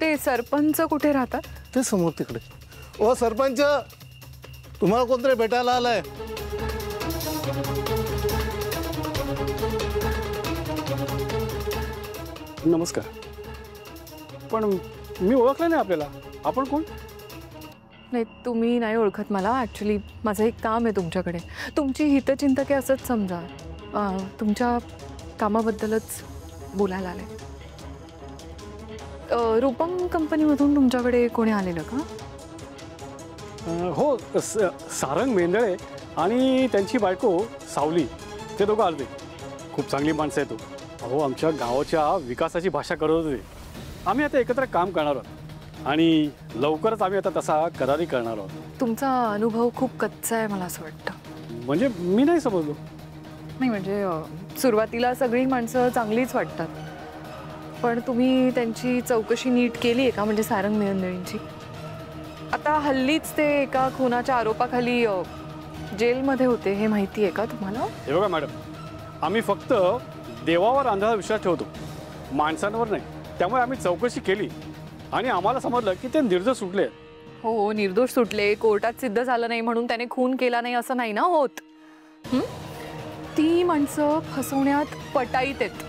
ते सरपंच कुठे राहतात? ते समोर तिकडे. ओ सरपंच, तुम्हाला कोणतरी भेटायला आलाय. नमस्कार. पण मी ओळखलं नाही आपल्याला. आपण कोण? नाही, तुम्ही नाही ओळखत मला. ॲक्च्युली माझं एक काम आहे तुमच्याकडे. तुमची हितचिंतके असंच समजा. तुमच्या कामाबद्दलच बोलायला आले. रूपम कंपनीमधून तुमच्याकडे कोणी आलेलं का? हो, सारंग मेंदळे आणि त्यांची बायको सावली, ते दोघं आले. खूप चांगली माणसं आहेत. अहो, आमच्या गावाच्या विकासाची भाषा करत होते. आम्ही आता एकत्र काम करणार आहोत आणि लवकरच आम्ही आता तसा करारी करणार आहोत. तुमचा अनुभव खूप कच्चा आहे मला असं वाटतं. म्हणजे मी नाही समजलो. नाही म्हणजे सुरुवातीला सगळी माणसं चांगलीच वाटतात, पण तुम्ही त्यांची चौकशी नीट केली आहे का? म्हणजे सारंग मेंदळेंची. आता हल्लीच ते एका खुनाच्या आरोपाखाली जेलमध्ये होते, हे माहिती आहे का तुम्हाला? हे बघा मॅडम, आम्ही फक्त देवावर अंधारा विश्वास ठेवतो, माणसांवर नाही. त्यामुळे आम्ही चौकशी केली आणि आम्हाला समजलं की ते निर्दोष सुटले. हो, निर्दोष सुटले. कोर्टात सिद्ध झालं नाही म्हणून त्याने खून केला नाही असं नाही ना होत. ती माणसं फसवण्यात पटाईत आहेत.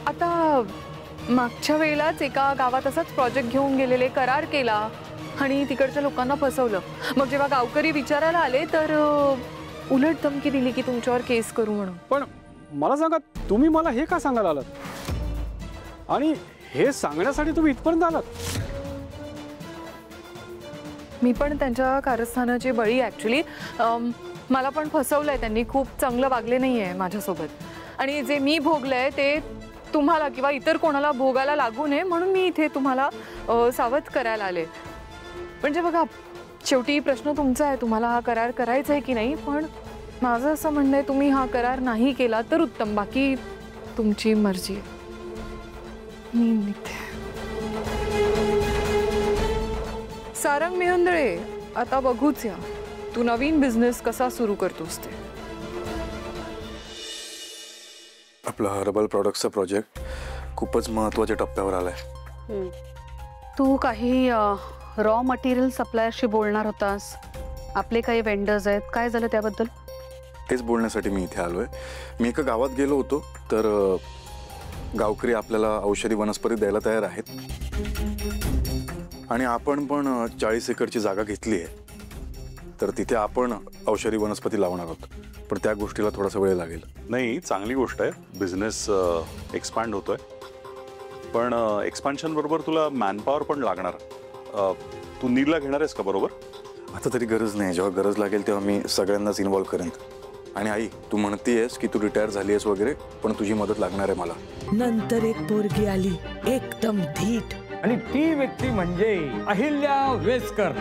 आता मागच्या वेळेलाच एका गावात असाच प्रोजेक्ट घेऊन गेलेले, करार केला आणि तिकडच्या लोकांना फसवलं. मग जेव्हा गावकरी विचारायला आले तर उलट धमकी दिली की तुमच्यावर केस करू म्हणून. पण मला सांगा, तुम्ही मला हे का सांगायला आलात? आणि हे सांगण्यासाठी तुम्ही इथपर्यंत आलात? मी पण त्यांच्या कारस्थानाची बळी. ॲक्च्युली मला पण फसवलंय त्यांनी. खूप चांगलं वागले नाही आहे माझ्यासोबत. आणि जे मी भोगलंय ते तुम्हाला किंवा इतर कोणाला भोगायला लागू नये म्हणून मी इथे तुम्हाला सावध करायला आले. म्हणजे बघा, शेवटी प्रश्न तुमचा आहे, तुम्हाला हा करार करायचा आहे की नाही. पण माझं असं म्हणणं आहे, तुम्ही हा करार नाही केला तर उत्तम, बाकी तुमची मर्जी आहे. मी निघते. सारंग मेंदळे, आता बघूच या तू नवीन बिझनेस कसा सुरू करतोस ते. आपला हर्बल प्रोडक्टचा प्रोजेक्ट खूपच महत्त्वाच्या टप्प्यावर आलाय. तू काही रॉ मटेरियल सप्लायरशी बोलणार होतास. आपले काही वेंडर्स आहेत, काय झालं त्याबद्दल? तेच बोलण्यासाठी मी इथे आलोय. मी एका गावात गेलो होतो तर गावकरी आपल्याला औषधी वनस्पती द्यायला तयार आहेत आणि आपण पण 40 एकरची जागा घेतली आहे. तर तिथे आपण औषधी वनस्पती लावणार आहोत. पण त्या गोष्टीला थोडासा वेळ लागेल. नाही, चांगली गोष्ट आहे. बिझनेस एक्सपॅन्ड होतोय, पण एक्सपान्शन बरोबर तुला मॅनपॉवर पण लागणार. तू नीलला घेणार आहेस का बरोबर? आता तरी गरज नाही. जेव्हा गरज लागेल तेव्हा मी सगळ्यांनाच इन्व्हॉल्व करेन. आणि आई, तू म्हणतेस की तू रिटायर झाली आहेस वगैरे, पण तुझी मदत लागणार आहे मला. नंतर एक पोरगी आली, एकदम धीट, आणि ती व्यक्ती म्हणजे अहिल्या वेसकर.